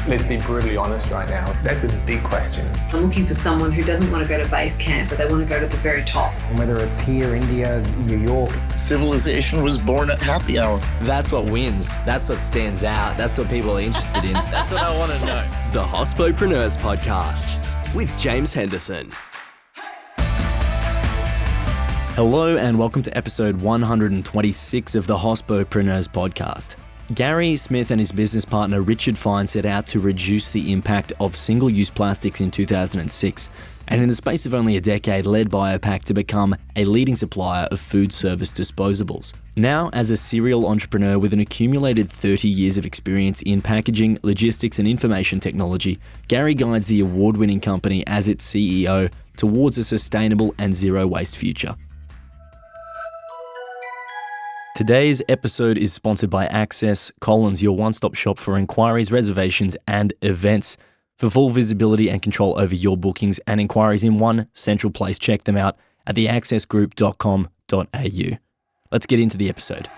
Let's be brutally honest right now. That's a big question. I'm looking for someone who doesn't want to go to base camp, but they want to go to the very top. Whether it's here, India, New York. Civilization was born at happy hour. That's what wins. That's what stands out. That's what people are interested in. That's what I want to know. The Hospopreneurs Podcast with James Henderson. Hello and welcome to episode 126 of the Hospopreneurs Podcast. Gary Smith and his business partner Richard Fine set out to reduce the impact of single-use plastics in 2006, and in the space of only a decade led BioPak to become a leading supplier of food service disposables. Now, as a serial entrepreneur with an accumulated 30 years of experience in packaging, logistics and information technology, Gary guides the award-winning company as its CEO towards a sustainable and zero-waste future. Today's episode is sponsored by Access Collins, your one-stop shop for inquiries, reservations, and events. For full visibility and control over your bookings and inquiries in one central place, check them out at theaccessgroup.com.au. Let's get into the episode.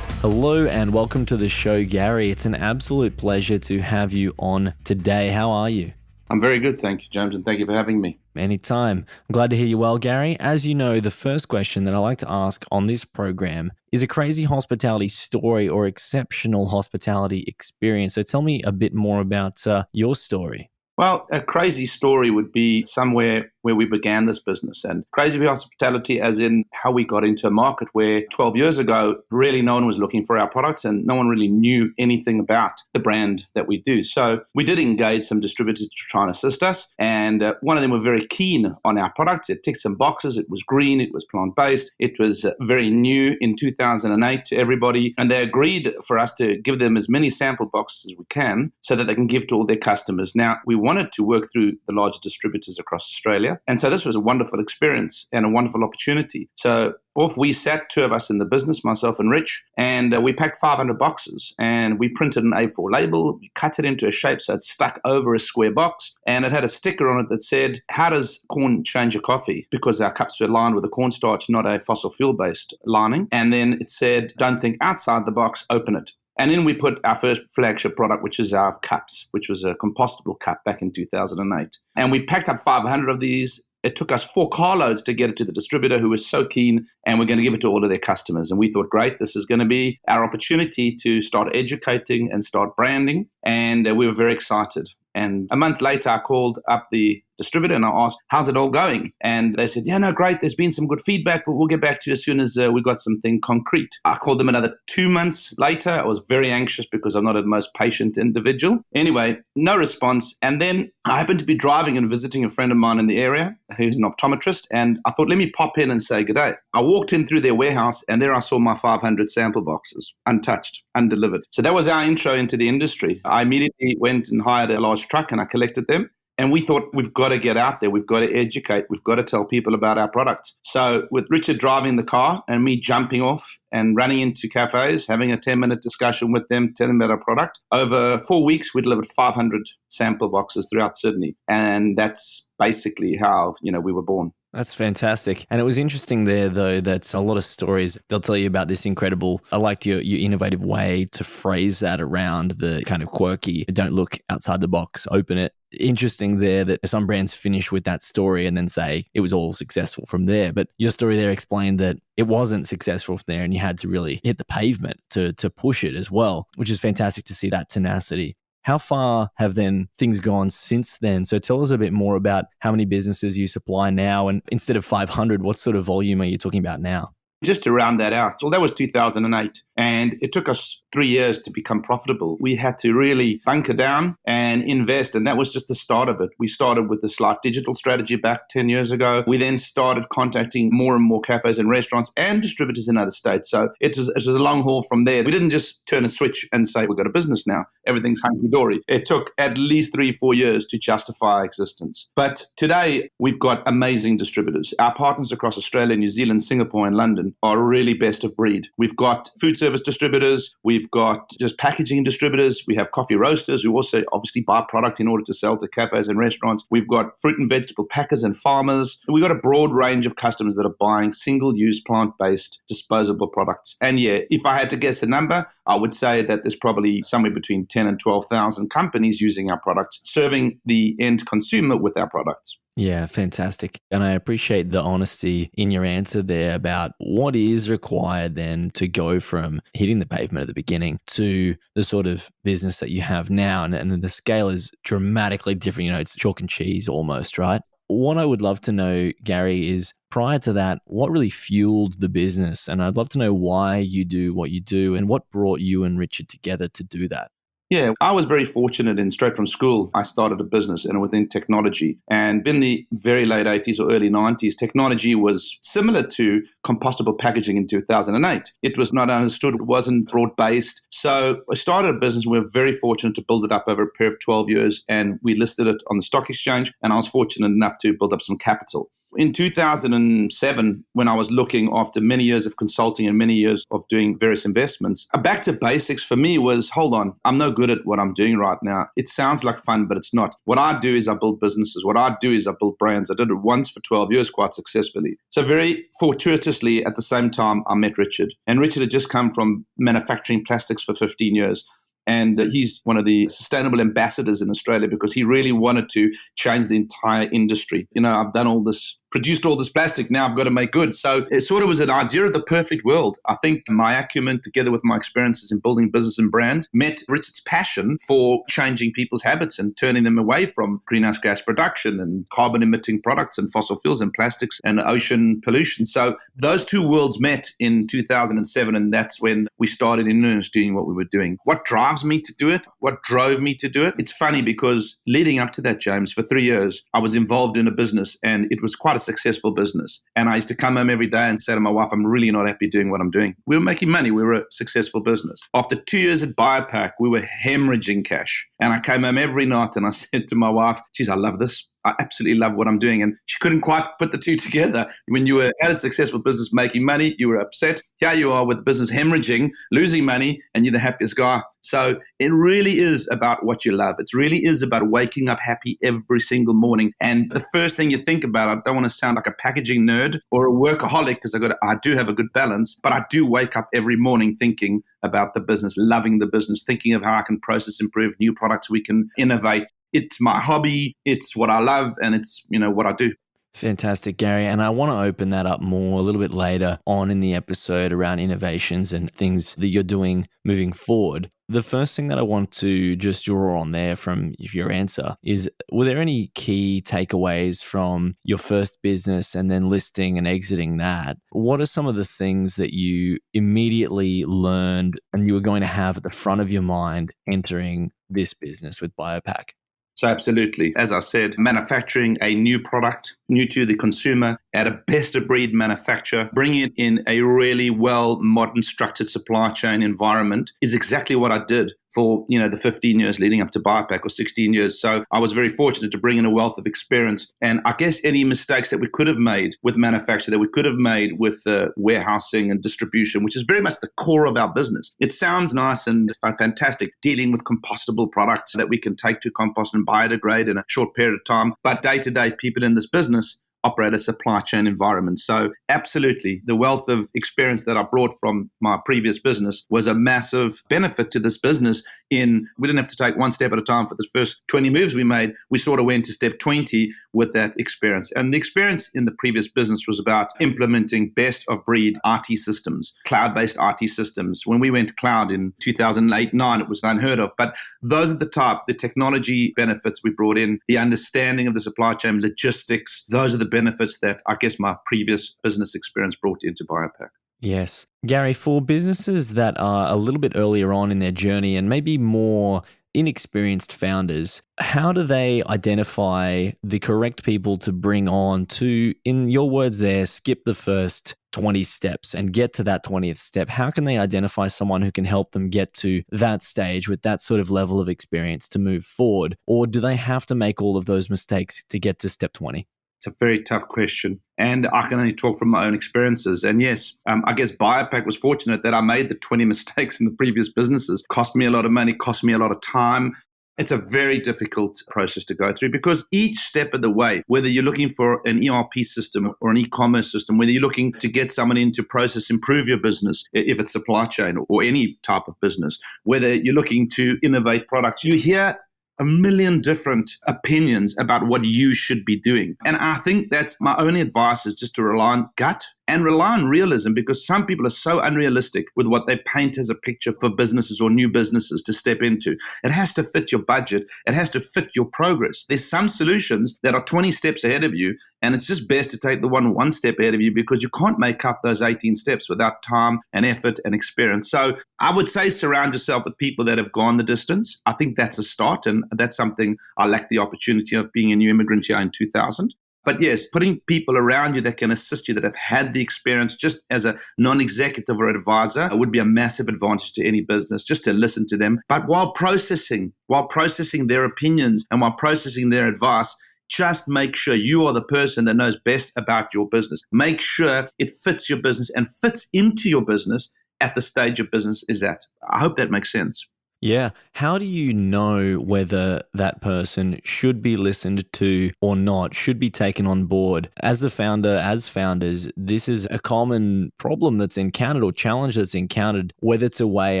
Hello and welcome to the show, Gary. It's an absolute pleasure to have you on today. How are you? I'm very good, thank you, James, and thank you for having me. Anytime. I'm glad to hear you well, Gary. As you know, the first question that I like to ask on this program is a crazy hospitality story or exceptional hospitality experience. So tell me a bit more about your story. Well, a crazy story would be somewhere where we began this business, and crazy hospitality as in how we got into a market where 12 years ago, really no one was looking for our products and no one really knew anything about the brand that we do. So we did engage some distributors to try and assist us, and one of them were very keen on our products. It ticked some boxes. It was green. It was plant-based. It was very new in 2008 to everybody, and they agreed for us to give them as many sample boxes as we can so that they can give to all their customers. Now, we wanted to work through the large distributors across Australia. And so this was a wonderful experience and a wonderful opportunity. So off we sat, two of us in the business, myself and Rich, and we packed 500 boxes and we printed an A4 label, we cut it into a shape so it stuck over a square box, and it had a sticker on it that said, "How does corn change your coffee?" Because our cups were lined with a cornstarch, not a fossil fuel-based lining. And then it said, "Don't think outside the box, open it." And then we put our first flagship product, which is our cups, which was a compostable cup back in 2008. And we packed up 500 of these. It took us 4 carloads to get it to the distributor who was so keen, and we're going to give it to all of their customers. And we thought, great, this is going to be our opportunity to start educating and start branding. And we were very excited. And a month later, I called up the distributor and I asked, "How's it all going?" And they said, "Yeah, no, great. There's been some good feedback, but we'll get back to you as soon as we got something concrete." I called them another 2 months later. I was very anxious because I'm not the most patient individual. Anyway, no response. And then I happened to be driving and visiting a friend of mine in the area who's an optometrist. And I thought, let me pop in and say good day. I walked in through their warehouse and there I saw my 500 sample boxes, untouched, undelivered. So that was our intro into the industry. I immediately went and hired a large truck and I collected them. And we thought, we've got to get out there. We've got to educate. We've got to tell people about our products. So with Richard driving the car and me jumping off and running into cafes, having a 10-minute discussion with them, telling them about our product, over 4 weeks, we delivered 500 sample boxes throughout Sydney. And that's basically how, we were born. That's fantastic. And it was interesting there, though, that a lot of stories, they'll tell you about this incredible, I liked your innovative way to phrase that around the kind of quirky, don't look outside the box, open it. Interesting there that some brands finish with that story and then say it was all successful from there. But your story there explained that it wasn't successful from there and you had to really hit the pavement to push it as well, which is fantastic to see that tenacity. How far have then things gone since then? So tell us a bit more about how many businesses you supply now, and instead of 500, what sort of volume are you talking about now? Just to round that out, well, that was 2008, and it took us 3 years to become profitable. We had to really bunker down and invest, and that was just the start of it. We started with the slight digital strategy back 10 years ago. We then started contacting more and more cafes and restaurants and distributors in other states. So it was a long haul from there. We didn't just turn a switch and say, we've got a business now. Everything's hunky-dory. It took at least 3-4 years to justify our existence. But today, we've got amazing distributors. Our partners across Australia, New Zealand, Singapore, and London distribution are really best of breed. We've got food service distributors, we've got just packaging distributors, we have coffee roasters who also obviously buy product in order to sell to cafes and restaurants. We've got fruit and vegetable packers and farmers. We've got a broad range of customers that are buying single-use plant-based disposable products. And yeah, if I had to guess a number, I would say that there's probably somewhere between 10 and 12,000 companies using our products, serving the end consumer with our products. Yeah, fantastic. And I appreciate the honesty in your answer there about what is required then to go from hitting the pavement at the beginning to the sort of business that you have now. And the scale is dramatically different. It's chalk and cheese almost, right? What I would love to know, Gary, is prior to that, what really fueled the business? And I'd love to know why you do what you do and what brought you and Richard together to do that. Yeah, I was very fortunate in straight from school, I started a business and within technology. And in the very late 80s or early 90s, technology was similar to compostable packaging in 2008. It was not understood, it wasn't broad-based. So I started a business. We were very fortunate to build it up over a period of 12 years, and we listed it on the stock exchange. And I was fortunate enough to build up some capital. In 2007, when I was looking after many years of consulting and many years of doing various investments, a back to basics for me was, hold on, I'm no good at what I'm doing right now. It sounds like fun, but it's not. What I do is I build businesses. What I do is I build brands. I did it once for 12 years quite successfully. So very fortuitously, at the same time, I met Richard. And Richard had just come from manufacturing plastics for 15 years. And he's one of the sustainable ambassadors in Australia because he really wanted to change the entire industry. I've done all this, produced all this plastic, now I've got to make good. So it sort of was an idea of the perfect world. I think my acumen, together with my experiences in building business and brands, met Richard's passion for changing people's habits and turning them away from greenhouse gas production and carbon-emitting products and fossil fuels and plastics and ocean pollution. So those two worlds met in 2007, and that's when we started in earnest doing what we were doing. What drives me to do it? What drove me to do it? It's funny because leading up to that, James, for 3 years, I was involved in a business, and it was quite a successful business. And I used to come home every day and say to my wife, I'm really not happy doing what I'm doing. We were making money. We were a successful business. After 2 years at BioPak, we were hemorrhaging cash. And I came home every night and I said to my wife, geez, I love this. I absolutely love what I'm doing. And she couldn't quite put the two together. When you had a successful business making money, you were upset. Here you are with the business hemorrhaging, losing money, and you're the happiest guy. So it really is about what you love. It really is about waking up happy every single morning. And the first thing you think about, I don't want to sound like a packaging nerd or a workaholic because I do have a good balance, but I do wake up every morning thinking about the business, loving the business, thinking of how I can process, improve new products we can innovate. It's my hobby, it's what I love, and it's, what I do. Fantastic, Gary. And I want to open that up more a little bit later on in the episode around innovations and things that you're doing moving forward. The first thing that I want to just draw on there from your answer is, were there any key takeaways from your first business and then listing and exiting that? What are some of the things that you immediately learned and you were going to have at the front of your mind entering this business with BioPak? So absolutely. As I said, manufacturing a new product, new to the consumer, at a best of breed manufacturer, bringing it in a really well modern structured supply chain environment is exactly what I did for the 15 years leading up to BioPak, or 16 years. So I was very fortunate to bring in a wealth of experience. And I guess any mistakes that we could have made with manufacture, that we could have made with warehousing and distribution, which is very much the core of our business. It sounds nice and fantastic, dealing with compostable products that we can take to compost and biodegrade in a short period of time. But day-to-day, people in this business operate a supply chain environment. So absolutely, the wealth of experience that I brought from my previous business was a massive benefit to this business. We didn't have to take one step at a time for the first 20 moves we made. We sort of went to step 20 with that experience. And the experience in the previous business was about implementing best of breed RT systems, cloud-based RT systems. When we went cloud in 2008-9, it was unheard of. But those are the technology benefits we brought in, the understanding of the supply chain, logistics. Those are the benefits that I guess my previous business experience brought into BioPak. Yes. Gary, for businesses that are a little bit earlier on in their journey and maybe more inexperienced founders, how do they identify the correct people to bring on to, in your words there, skip the first 20 steps and get to that 20th step? How can they identify someone who can help them get to that stage with that sort of level of experience to move forward? Or do they have to make all of those mistakes to get to step 20? It's a very tough question. And I can only talk from my own experiences. And yes, I guess BioPak was fortunate that I made the 20 mistakes in the previous businesses. Cost me a lot of money, cost me a lot of time. It's a very difficult process to go through because each step of the way, whether you're looking for an ERP system or an e-commerce system, whether you're looking to get someone in to process, improve your business, if it's supply chain or any type of business, whether you're looking to innovate products, you hear a million different opinions about what you should be doing. And I think that's my only advice is just to rely on gut and rely on realism, because some people are so unrealistic with what they paint as a picture for businesses or new businesses to step into. It has to fit your budget. It has to fit your progress. There's some solutions that are 20 steps ahead of you, and it's just best to take the one step ahead of you, because you can't make up those 18 steps without time and effort and experience. So I would say surround yourself with people that have gone the distance. I think that's a start, and that's something I lacked the opportunity of being a new immigrant here in 2000. But yes, putting people around you that can assist you, that have had the experience just as a non-executive or advisor would be a massive advantage to any business, just to listen to them. But while processing their opinions and while processing their advice, just make sure you are the person that knows best about your business. Make sure it fits your business and fits into your business at the stage your business is at. I hope that makes sense. Yeah. How do you know whether that person should be listened to or not, should be taken on board? As the founder, as founders, this is a common problem that's encountered or challenge that's encountered, whether to weigh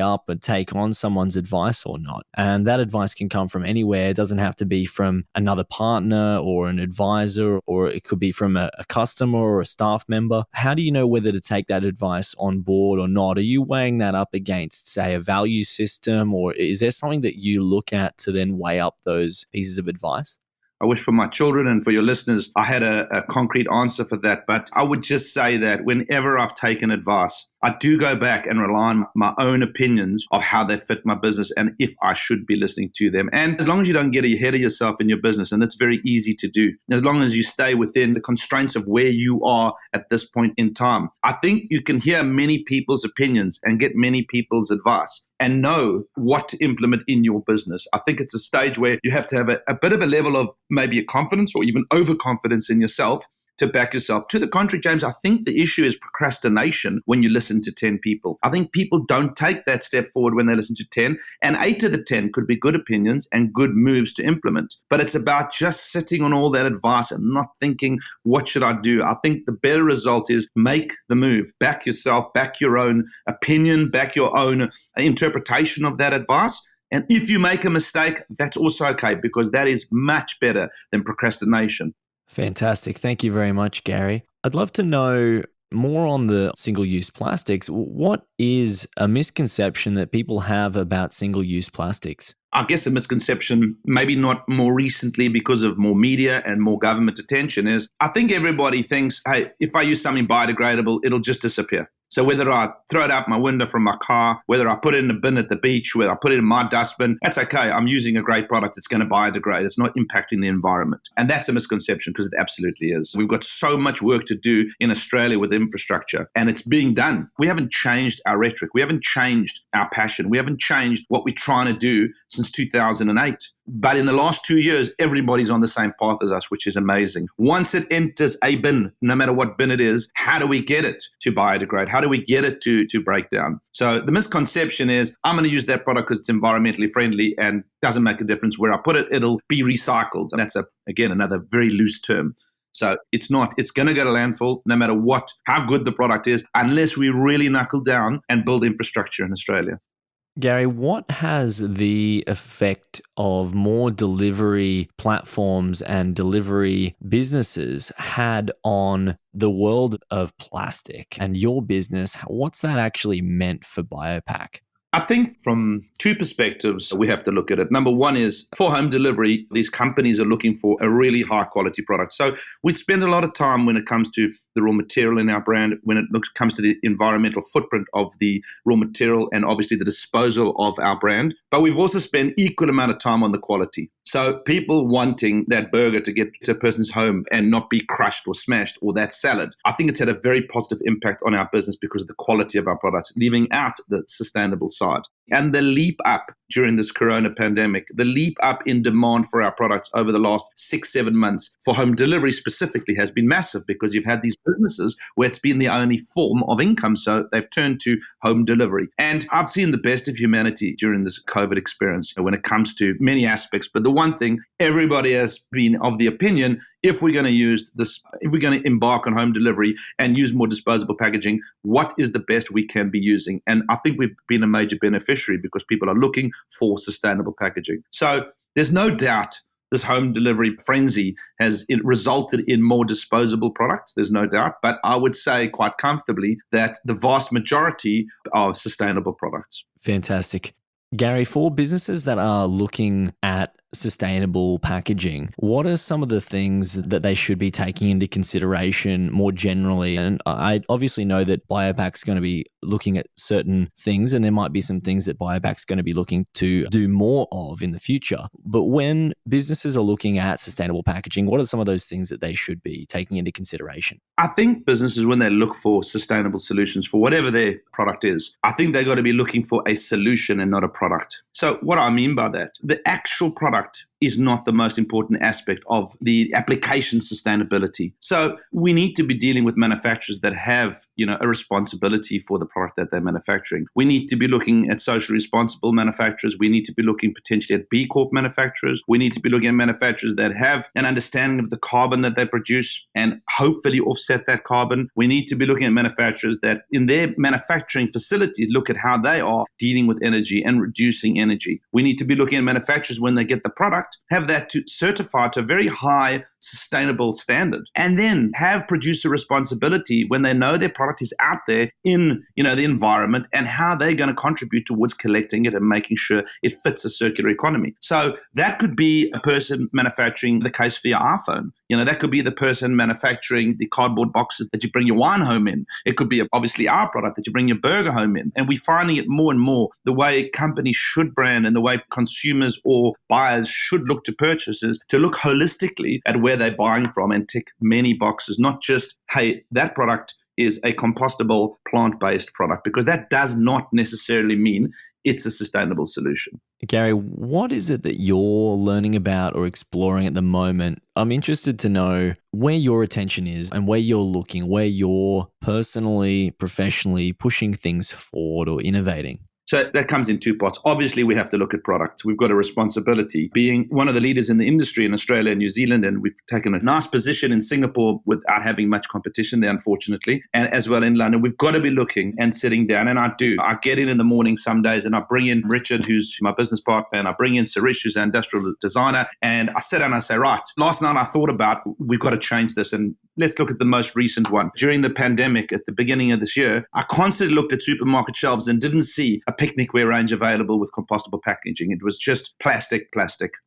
up and take on someone's advice or not. And that advice can come from anywhere. It doesn't have to be from another partner or an advisor, or it could be from a customer or a staff member. How do you know whether to take that advice on board or not? Are you weighing that up against, say, a value system, or is there something that you look at to then weigh up those pieces of advice? I wish for my children and for your listeners, I had a concrete answer for that. But I would just say that whenever I've taken advice, I do go back and rely on my own opinions of how they fit my business and if I should be listening to them. And as long as you don't get ahead of yourself in your business, and that's very easy to do, as long as you stay within the constraints of where you are at this point in time, I think you can hear many people's opinions and get many people's advice and know what to implement in your business. I think it's a stage where you have to have a bit of a level of maybe a confidence or even overconfidence in yourself to back yourself. To the contrary, James, I think the issue is procrastination when you listen to 10 people. I think people don't take that step forward when they listen to 10, and 8 of the 10 could be good opinions and good moves to implement. But it's about just sitting on all that advice and not thinking, what should I do? I think the better result is make the move. Back yourself, back your own opinion, back your own interpretation of that advice. And if you make a mistake, that's also okay, because that is much better than procrastination. Fantastic. Thank you very much, Gary. I'd love to know more on the single-use plastics. What is a misconception that people have about single-use plastics? I guess a misconception, maybe not more recently because of more media and more government attention, is I think everybody thinks, hey, if I use something biodegradable, it'll just disappear. So whether I throw it out my window from my car, whether I put it in a bin at the beach, whether I put it in my dustbin, that's okay. I'm using a great product. It's going to biodegrade. It's not impacting the environment. And that's a misconception, because it absolutely is. We've got so much work to do in Australia with infrastructure, and it's being done. We haven't changed our rhetoric. We haven't changed our passion. We haven't changed what we're trying to do since 2008. But in the last 2 years, everybody's on the same path as us, which is amazing. Once it enters a bin, no matter what bin it is, how do we get it to biodegrade? How do we get it to break down? So the misconception is, I'm going to use that product because it's environmentally friendly and doesn't make a difference where I put it. It'll be recycled. And that's, again, another very loose term. So it's not. It's going to go to landfill no matter how good the product is, unless we really knuckle down and build infrastructure in Australia. Gary, what has the effect of more delivery platforms and delivery businesses had on the world of plastic and your business? What's that actually meant for BioPak? I think from two perspectives, we have to look at it. Number one is, for home delivery, these companies are looking for a really high quality product. So we spend a lot of time when it comes to the raw material in our brand, when it comes to the environmental footprint of the raw material, and obviously the disposal of our brand. But we've also spent equal amount of time on the quality. So people wanting that burger to get to a person's home and not be crushed or smashed, or that salad, I think it's had a very positive impact on our business because of the quality of our products, leaving out the sustainable side. And the leap up during this corona pandemic, the leap up in demand for our products over the last 6-7 months for home delivery specifically has been massive, because you've had these businesses where it's been the only form of income. So they've turned to home delivery. And I've seen the best of humanity during this COVID experience when it comes to many aspects. But the one thing, everybody has been of the opinion, if we're going to use this, if we're going to embark on home delivery and use more disposable packaging, what is the best we can be using? And I think we've been a major beneficiary because people are looking for sustainable packaging. So there's no doubt this home delivery frenzy has resulted in more disposable products. There's no doubt. But I would say quite comfortably that the vast majority are sustainable products. Fantastic. Gary, for businesses that are looking at sustainable packaging, what are some of the things that they should be taking into consideration more generally? And I obviously know that BioPak's going to be looking at certain things, and there might be some things that BioPak's going to be looking to do more of in the future. But when businesses are looking at sustainable packaging, what are some of those things that they should be taking into consideration? I think businesses, when they look for sustainable solutions for whatever their product is, I think they've got to be looking for a solution and not a product. So what I mean by that, the actual product is not the most important aspect of the application sustainability. So we need to be dealing with manufacturers that have, a responsibility for the product that they're manufacturing. We need to be looking at socially responsible manufacturers. We need to be looking potentially at B Corp manufacturers. We need to be looking at manufacturers that have an understanding of the carbon that they produce and hopefully offset that carbon. We need to be looking at manufacturers that in their manufacturing facilities look at how they are dealing with energy and reducing energy. We need to be looking at manufacturers when they get the product, have that to certified to a very high sustainable standard, and then have producer responsibility when they know their product is out there in the environment, and how they're going to contribute towards collecting it and making sure it fits a circular economy. So that could be a person manufacturing the case for your iPhone. That could be the person manufacturing the cardboard boxes that you bring your wine home in. It could be obviously our product that you bring your burger home in. And we're finding it more and more the way companies should brand and the way consumers or buyers should look to purchases, to look holistically at where they're buying from and tick many boxes, not just, hey, that product is a compostable plant-based product, because that does not necessarily mean it's a sustainable solution. Gary, what is it that you're learning about or exploring at the moment? I'm interested to know where your attention is and where you're looking, where you're personally, professionally pushing things forward or innovating. So that comes in two parts. Obviously, we have to look at product. We've got a responsibility. Being one of the leaders in the industry in Australia and New Zealand, and we've taken a nice position in Singapore without having much competition there, unfortunately, and as well in London, we've got to be looking and sitting down. And I do. I get in the morning some days, and I bring in Richard, who's my business partner, and I bring in Sarish, who's our industrial designer, and I sit down and I say, right, last night I thought about, we've got to change this, and let's look at the most recent one. During the pandemic, at the beginning of this year, I constantly looked at supermarket shelves and didn't see a picnicware range available with compostable packaging. It was just plastic.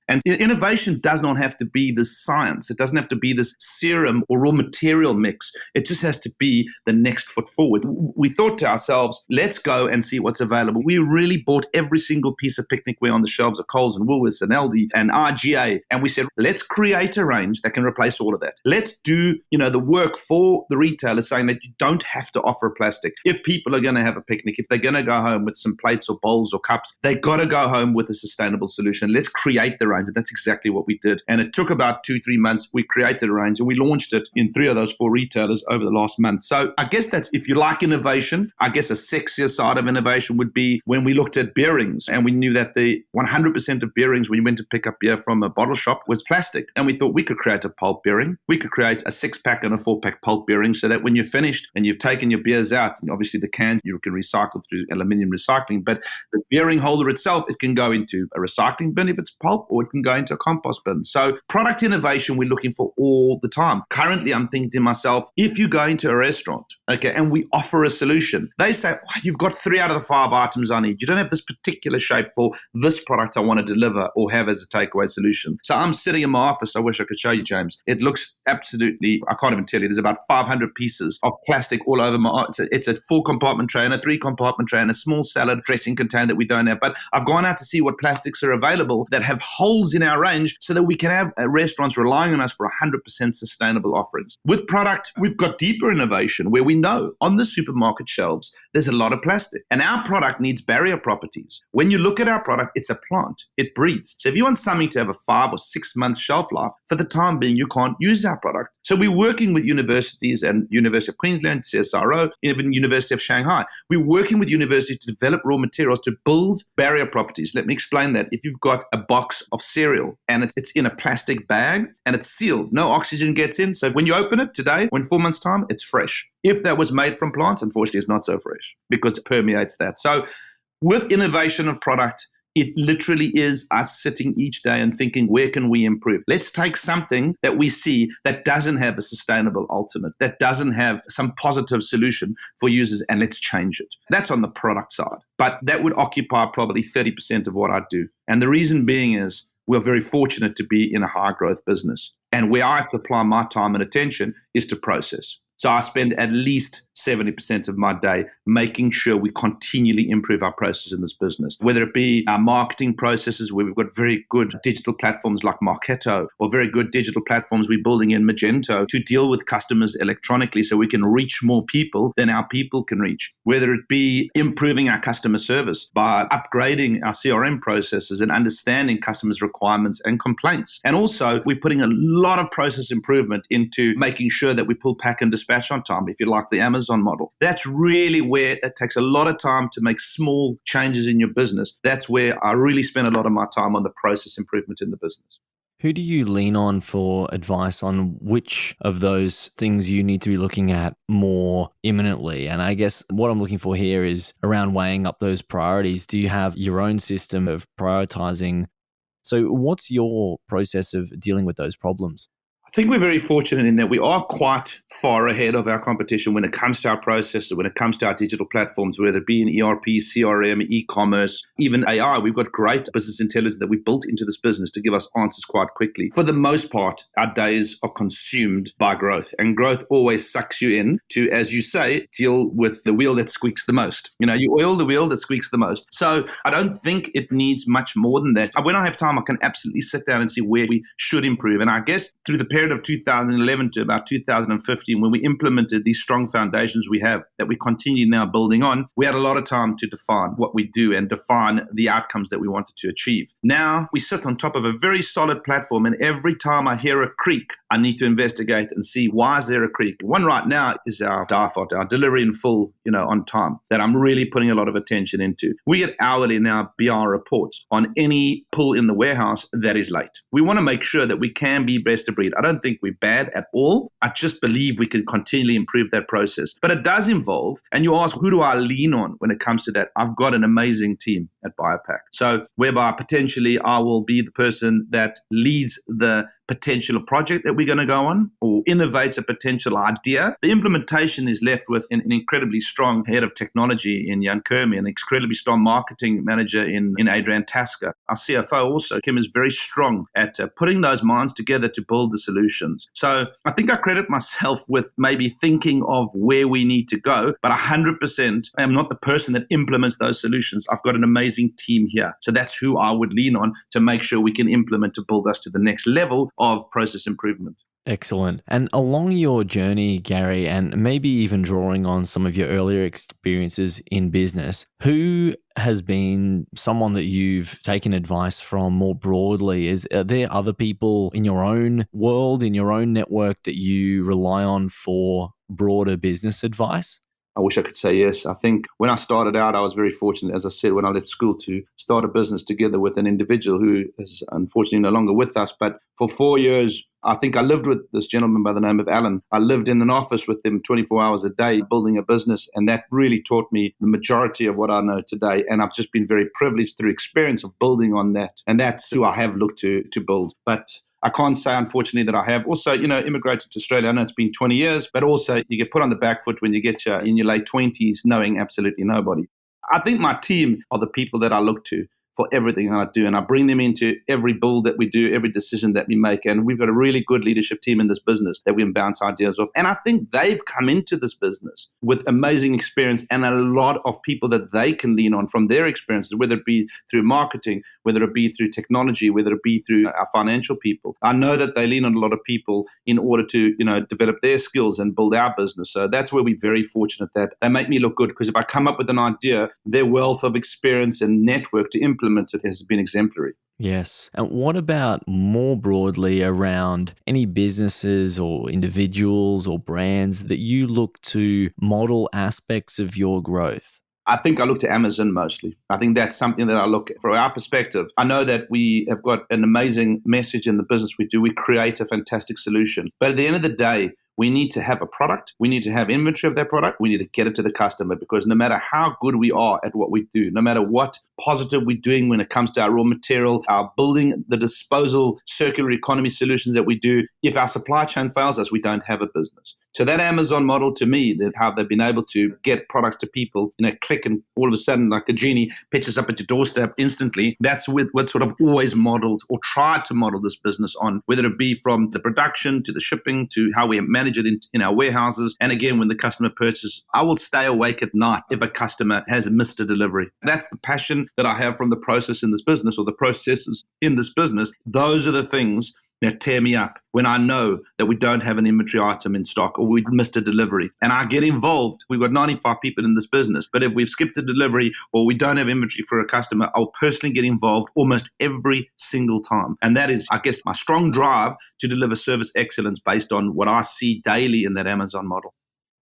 And innovation does not have to be this science. It doesn't have to be this serum or raw material mix. It just has to be the next foot forward. We thought to ourselves, let's go and see what's available. We really bought every single piece of picnicware on the shelves of Coles and Woolworths and Aldi and RGA. And we said, let's create a range that can replace all of that. Let's do the work for the retailer, saying that you don't have to offer plastic. If people are going to have a picnic, if they're going to go home with some plates or bowls or cups, they got to go home with a sustainable solution. Let's create the range. And that's exactly what we did. And it took about 2-3 months. We created a range and we launched it in 3 of those 4 retailers over the last month. So I guess that's, if you like innovation, I guess a sexier side of innovation would be when we looked at beerings, and we knew that the 100% of beerings when you went to pick up beer from a bottle shop was plastic. And we thought we could create a pulp bearing. We could create a 6-pack and a 4-pack pulp bearing, so that when you're finished and you've taken your beers out, obviously the can you can recycle through aluminium recycling, but the bearing holder itself, it can go into a recycling bin if it's pulp, or it can go into a compost bin. So product innovation we're looking for all the time. Currently, I'm thinking to myself, if you go into a restaurant, okay, and we offer a solution, they say, oh, you've got 3 out of the 5 items I need. You don't have this particular shape for this product I want to deliver or have as a takeaway solution. So I'm sitting in my office. I wish I could show you, James. It looks absolutely, I can't even tell you, there's about 500 pieces of plastic all over my, it's a 4-compartment tray and a 3-compartment tray and a small salad dressing container that we don't have. But I've gone out to see what plastics are available that have holes in our range, so that we can have restaurants relying on us for 100% sustainable offerings. With product, we've got deeper innovation where we know on the supermarket shelves there's a lot of plastic. And our product needs barrier properties. When you look at our product, it's a plant. It breathes. So if you want something to have a 5 or 6 month shelf life, for the time being, you can't use our product. So we're working with universities and University of Queensland, CSIRO, even University of Shanghai. We're working with universities to develop raw materials to build barrier properties. Let me explain that. If you've got a box of cereal and it's in a plastic bag and it's sealed, no oxygen gets in. So when you open it today, in 4 months' time, it's fresh. If that was made from plants, unfortunately, it's not so fresh because it permeates that. So with innovation of product, it literally is us sitting each day and thinking, where can we improve? Let's take something that we see that doesn't have a sustainable alternate, that doesn't have some positive solution for users, and let's change it. That's on the product side. But that would occupy probably 30% of what I do. And the reason being is we're very fortunate to be in a high growth business. And where I have to apply my time and attention is to process. So I spend at least 70% of my day making sure we continually improve our processes in this business, whether it be our marketing processes, where we've got very good digital platforms like Marketo, or very good digital platforms we're building in Magento to deal with customers electronically so we can reach more people than our people can reach, whether it be improving our customer service by upgrading our CRM processes and understanding customers' requirements and complaints. And also, we're putting a lot of process improvement into making sure that we pull, pack, and dispatch on time, if you like the Amazon model. That's really where it takes a lot of time to make small changes in your business. That's where I really spend a lot of my time on the process improvement in the business. Who do you lean on for advice on which of those things you need to be looking at more imminently? And I guess what I'm looking for here is around weighing up those priorities. Do you have your own system of prioritizing? So what's your process of dealing with those problems? I think we're very fortunate in that we are quite far ahead of our competition when it comes to our processes, when it comes to our digital platforms, whether it be in ERP, CRM, e-commerce, even AI. We've got great business intelligence that we built into this business to give us answers quite quickly. For the most part, our days are consumed by growth, and growth always sucks you in to, as you say, deal with the wheel that squeaks the most. You oil the wheel that squeaks the most. So I don't think it needs much more than that. When I have time, I can absolutely sit down and see where we should improve. And I guess through the period of 2011 to about 2015, when we implemented these strong foundations we have that we continue now building on, we had a lot of time to define what we do and define the outcomes that we wanted to achieve. Now we sit on top of a very solid platform, and every time I hear a creak, I need to investigate and see, why is there a creak? One right now is our DIFOT, our delivery in full, on time, that I'm really putting a lot of attention into. We get hourly now BR reports on any pull in the warehouse that is late. We want to make sure that we can be best of breed. I don't think we're bad at all. I just believe we can continually improve that process. But it does involve, and you ask, who do I lean on when it comes to that? I've got an amazing team at BioPak. So whereby potentially I will be the person that leads the potential project that we're going to go on or innovates a potential idea. The implementation is left with an incredibly strong head of technology in Jan Kermi, an incredibly strong marketing manager in Adrian Tasker. Our CFO also, Kim, is very strong at putting those minds together to build the solutions. So I think I credit myself with maybe thinking of where we need to go, but 100% I am not the person that implements those solutions. I've got an amazing team here. So that's who I would lean on to make sure we can implement to build us to the next level of process improvement. Excellent. And along your journey, Gary, and maybe even drawing on some of your earlier experiences in business, who has been someone that you've taken advice from more broadly? Are there other people in your own world, in your own network, that you rely on for broader business advice? I wish I could say yes. I think when I started out, I was very fortunate, as I said, when I left school, to start a business together with an individual who is unfortunately no longer with us. But for 4 years, I think I lived with this gentleman by the name of Alan. I lived in an office with him 24 hours a day, building a business. And that really taught me the majority of what I know today. And I've just been very privileged through experience of building on that. And that's who I have looked to build. But I can't say, unfortunately, that I have also, immigrated to Australia. I know it's been 20 years, but also you get put on the back foot when you get in your late 20s, knowing absolutely nobody. I think my team are the people that I look to for everything I do. And I bring them into every build that we do, every decision that we make. And we've got a really good leadership team in this business that we can bounce ideas off. And I think they've come into this business with amazing experience and a lot of people that they can lean on from their experiences, whether it be through marketing, whether it be through technology, whether it be through our financial people. I know that they lean on a lot of people in order to, develop their skills and build our business. So that's where we're very fortunate that they make me look good, because if I come up with an idea, their wealth of experience and network to implement it has been exemplary. Yes. And what about more broadly around any businesses or individuals or brands that you look to model aspects of your growth? I think I look to Amazon mostly. I think that's something that I look at. From our perspective, I know that we have got an amazing message in the business we do. We create a fantastic solution. But at the end of the day, we need to have a product. We need to have inventory of that product. We need to get it to the customer, because no matter how good we are at what we do, no matter what positive we're doing when it comes to our raw material, our building, the disposal, circular economy solutions that we do, if our supply chain fails us, we don't have a business. So that Amazon model, to me, how they've been able to get products to people in a click, and all of a sudden, like a genie, pitches up at your doorstep instantly. That's what sort of always modeled or tried to model this business on, whether it be from the production to the shipping to how we manage it in our warehouses. And again, when the customer purchases, I will stay awake at night if a customer has missed a delivery. That's the passion that I have from the process in this business, or the processes in this business. Those are the things that tear me up when I know that we don't have an inventory item in stock, or we've missed a delivery. And I get involved. We've got 95 people in this business, but if we've skipped a delivery or we don't have inventory for a customer, I'll personally get involved almost every single time. And that is, I guess, my strong drive to deliver service excellence based on what I see daily in that Amazon model.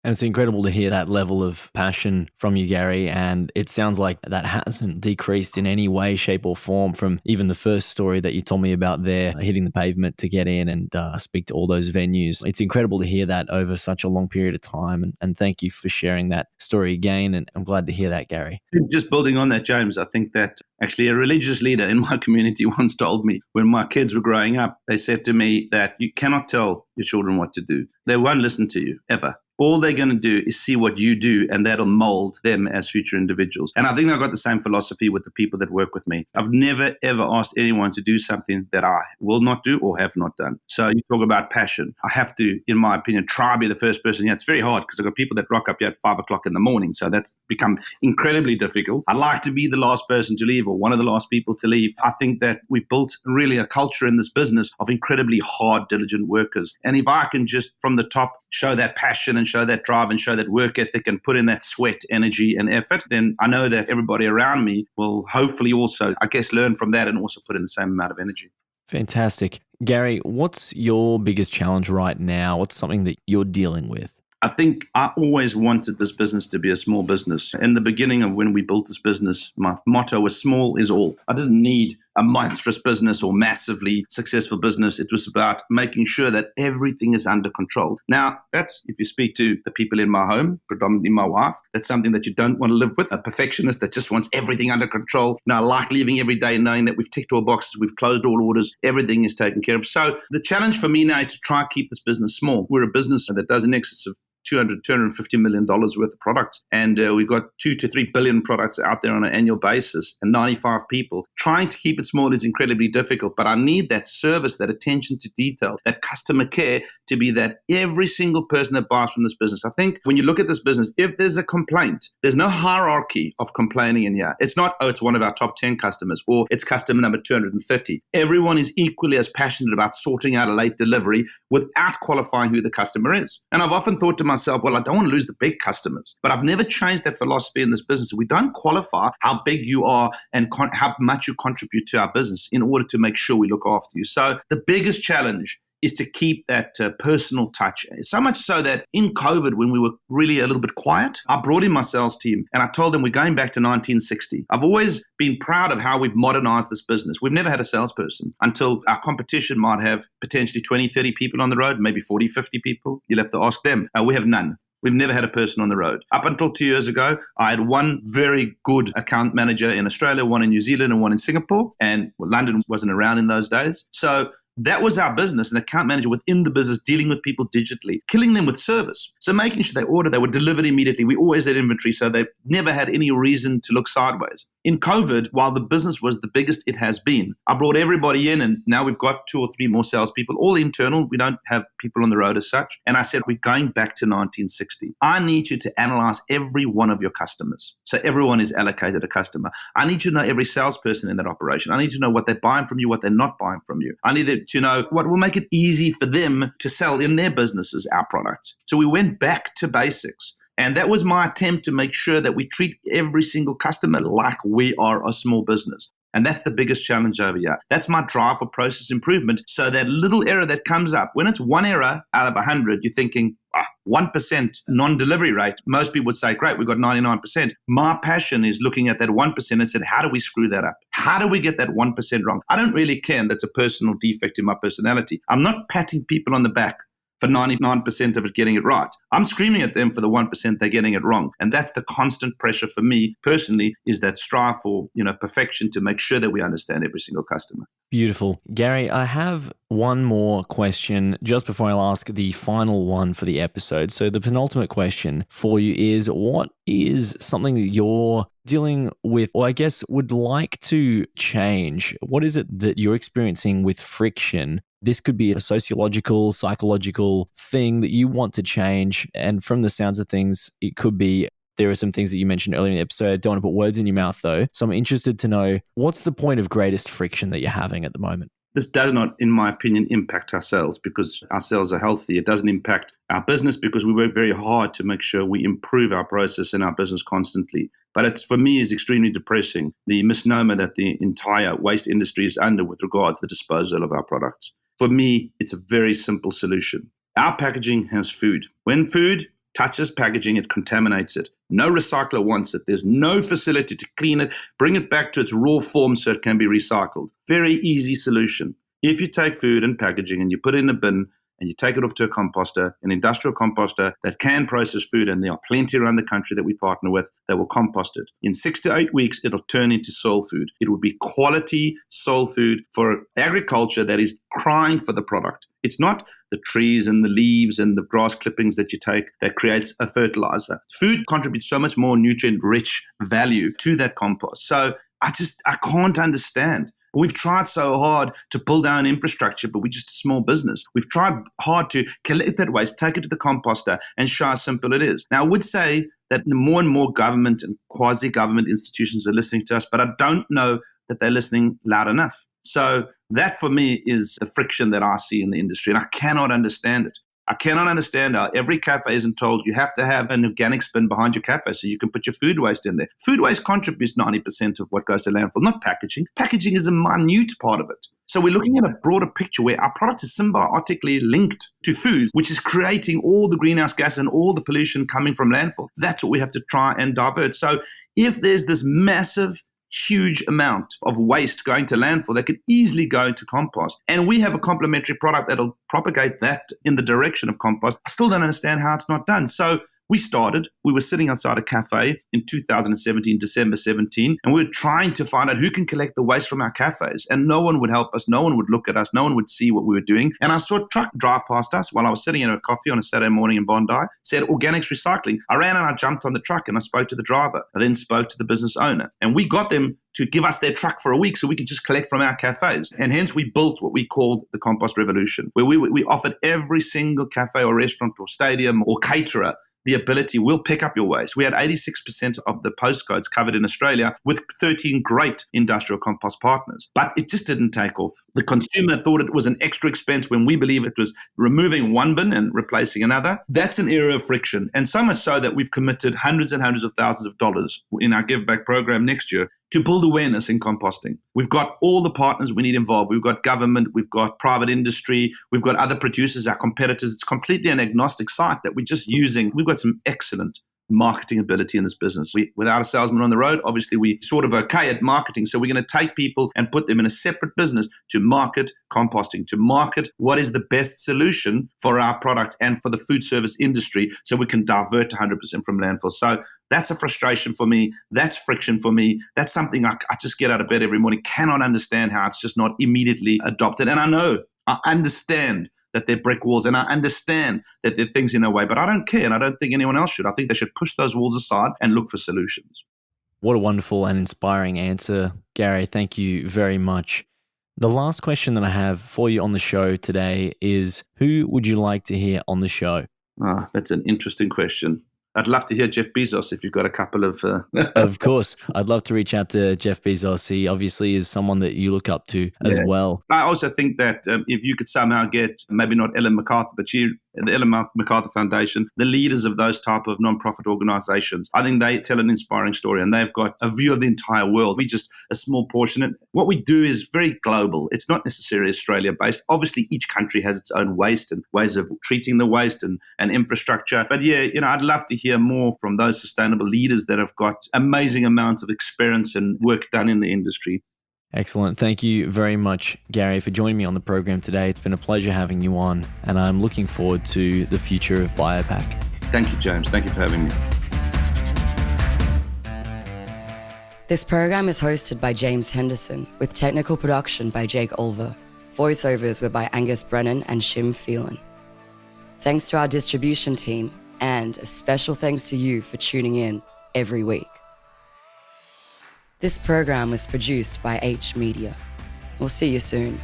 And it's incredible to hear that level of passion from you, Gary. And it sounds like that hasn't decreased in any way, shape or form from even the first story that you told me about there, hitting the pavement to get in and speak to all those venues. It's incredible to hear that over such a long period of time. And thank you for sharing that story again. And I'm glad to hear that, Gary. Just building on that, James, I think that actually a religious leader in my community once told me, when my kids were growing up, they said to me that you cannot tell your children what to do. They won't listen to you, ever. All they're going to do is see what you do, and that'll mold them as future individuals. And I think I've got the same philosophy with the people that work with me. I've never, ever asked anyone to do something that I will not do or have not done. So you talk about passion. I have to, in my opinion, try to be the first person. Yeah, it's very hard because I've got people that rock up here at 5 o'clock in the morning. So that's become incredibly difficult. I like to be the last person to leave, or one of the last people to leave. I think that we've built really a culture in this business of incredibly hard, diligent workers. And if I can just from the top show that passion and show that drive and show that work ethic and put in that sweat, energy and effort, then I know that everybody around me will hopefully also, I guess, learn from that and also put in the same amount of energy. Fantastic. Gary, what's your biggest challenge right now? What's something that you're dealing with? I think I always wanted this business to be a small business. In the beginning of when we built this business, my motto was small is all. I didn't need a monstrous business or massively successful business. It was about making sure that everything is under control. Now, that's, if you speak to the people in my home, predominantly my wife, that's something that you don't want to live with. A perfectionist that just wants everything under control. Now, I like leaving every day knowing that we've ticked all boxes, we've closed all orders, everything is taken care of. So the challenge for me now is to try and keep this business small. We're a business that does in excess of $250 million worth of products. And we've got 2 to 3 billion products out there on an annual basis and 95 people. Trying to keep it small is incredibly difficult, but I need that service, that attention to detail, that customer care to be that every single person that buys from this business. I think when you look at this business, if there's a complaint, there's no hierarchy of complaining in here. It's not, oh, it's one of our top 10 customers or it's customer number 230. Everyone is equally as passionate about sorting out a late delivery without qualifying who the customer is. And I've often thought to myself, well, I don't want to lose the big customers, but I've never changed that philosophy in this business. We don't qualify how big you are and how much you contribute to our business in order to make sure we look after you. So the biggest challenge is to keep that personal touch. So much so that in COVID, when we were really a little bit quiet, I brought in my sales team and I told them we're going back to 1960. I've always been proud of how we've modernized this business. We've never had a salesperson until our competition might have potentially 20, 30 people on the road, maybe 40, 50 people. You'll have to ask them. We have none. We've never had a person on the road. Up until 2 years ago, I had one very good account manager in Australia, one in New Zealand and one in Singapore. And London wasn't around in those days. So That was our business, an account manager within the business dealing with people digitally, killing them with service. So making sure they order, they were delivered immediately. We always had inventory, so they never had any reason to look sideways. In COVID, while the business was the biggest it has been, I brought everybody in, and now we've got 2 or 3 more salespeople, all internal. We don't have people on the road as such. And I said, we're going back to 1960. I need you to analyze every one of your customers. So everyone is allocated a customer. I need you to know every salesperson in that operation. I need to know what they're buying from you, what they're not buying from you. I need to know what will make it easy for them to sell in their businesses our products. So we went back to basics. And that was my attempt to make sure that we treat every single customer like we are a small business. And that's the biggest challenge over here. That's my drive for process improvement. So that little error that comes up, when it's 1 error out of 100, you're thinking, 1% non-delivery rate. Most people would say, great, we've got 99%. My passion is looking at that 1% and said, how do we screw that up? How do we get that 1% wrong? I don't really care. That's a personal defect in my personality. I'm not patting people on the back for 99% of it getting it right. I'm screaming at them for the 1% they're getting it wrong. And that's the constant pressure for me personally, is that strive for, perfection to make sure that we understand every single customer. Beautiful. Gary, I have one more question just before I'll ask the final one for the episode. So the penultimate question for you is, what is something that you're dealing with, or I guess would like to change? What is it that you're experiencing with friction? This could be a sociological, psychological thing that you want to change. And from the sounds of things, it could be, there are some things that you mentioned earlier in the episode. I don't want to put words in your mouth though. So I'm interested to know, what's the point of greatest friction that you're having at the moment? This does not, in my opinion, impact our sales because our sales are healthy. It doesn't impact our business because we work very hard to make sure we improve our process and our business constantly. But it's, for me, is extremely depressing, the misnomer that the entire waste industry is under with regards to the disposal of our products. For me, it's a very simple solution. Our packaging has food. When food touches packaging, it contaminates it. No recycler wants it. There's no facility to clean it, bring it back to its raw form so it can be recycled. Very easy solution. If you take food and packaging and you put it in a bin and you take it off to a composter, an industrial composter that can process food, and there are plenty around the country that we partner with that will compost it. In 6 to 8 weeks, it'll turn into soul food. It will be quality soul food for agriculture that is crying for the product. It's not the trees and the leaves and the grass clippings that you take that creates a fertilizer. Food contributes so much more nutrient-rich value to that compost. So I can't understand. We've tried so hard to build our own infrastructure, but we're just a small business. We've tried hard to collect that waste, take it to the composter, and show how simple it is. Now, I would say that more and more government and quasi-government institutions are listening to us, but I don't know that they're listening loud enough. So that, for me, is the friction that I see in the industry, and I cannot understand it. I cannot understand how every cafe isn't told you have to have an organic bin behind your cafe so you can put your food waste in there. Food waste contributes 90% of what goes to landfill, not packaging. Packaging is a minute part of it. So we're looking at a broader picture where our product is symbiotically linked to food, which is creating all the greenhouse gas and all the pollution coming from landfill. That's what we have to try and divert. So if there's this massive, huge amount of waste going to landfill that could easily go into compost, and we have a complementary product that'll propagate that in the direction of compost, I still don't understand how it's not done. So we were sitting outside a cafe in 2017, December 17, and we were trying to find out who can collect the waste from our cafes. And no one would help us. No one would look at us. No one would see what we were doing. And I saw a truck drive past us while I was sitting in a coffee on a Saturday morning in Bondi, said organics recycling. I ran and I jumped on the truck and I spoke to the driver. I then spoke to the business owner. And we got them to give us their truck for a week so we could just collect from our cafes. And hence we built what we called the Compost Revolution, where we offered every single cafe or restaurant or stadium or caterer the ability, we'll pick up your waste. We had 86% of the postcodes covered in Australia with 13 great industrial compost partners. But it just didn't take off. The consumer thought it was an extra expense when we believe it was removing one bin and replacing another. That's an area of friction. And so much so that we've committed hundreds and hundreds of thousands of dollars in our Give Back program next year to build awareness in composting. We've got all the partners we need involved. We've got government, we've got private industry, we've got other producers, our competitors. It's completely an agnostic site that we're just using. We've got some excellent marketing ability in this business. Without a salesman on the road, obviously we sort of okay at marketing. So we're going to take people and put them in a separate business to market composting, to market what is the best solution for our product and for the food service industry so we can divert 100% from landfill. So that's a frustration for me. That's friction for me. That's something I just get out of bed every morning, cannot understand how it's just not immediately adopted. And I know I understand that they're brick walls, and I understand that there are things in their way, but I don't care, and I don't think anyone else should. I think they should push those walls aside and look for solutions. What a wonderful and inspiring answer, Gary. Thank you very much. The last question that I have for you on the show today is, who would you like to hear on the show? That's an interesting question. I'd love to hear Jeff Bezos if you've got a couple of... Of course. I'd love to reach out to Jeff Bezos. He obviously is someone that you look up to as well. I also think that if you could somehow get, maybe not Ellen MacArthur, but the Ellen MacArthur Foundation, the leaders of those type of non-profit organizations, I think they tell an inspiring story, and they've got a view of the entire world. We just a small portion. And what we do is very global. It's not necessarily Australia-based. Obviously, each country has its own waste and ways of treating the waste and infrastructure. But I'd love to hear more from those sustainable leaders that have got amazing amounts of experience and work done in the industry. Excellent. Thank you very much, Gary, for joining me on the program today. It's been a pleasure having you on, and I'm looking forward to the future of BioPak. Thank you, James. Thank you for having me. This program is hosted by James Henderson, with technical production by Jake Olver. Voiceovers were by Angus Brennan and Shim Phelan. Thanks to our distribution team, and a special thanks to you for tuning in every week. This program was produced by H Media. We'll see you soon.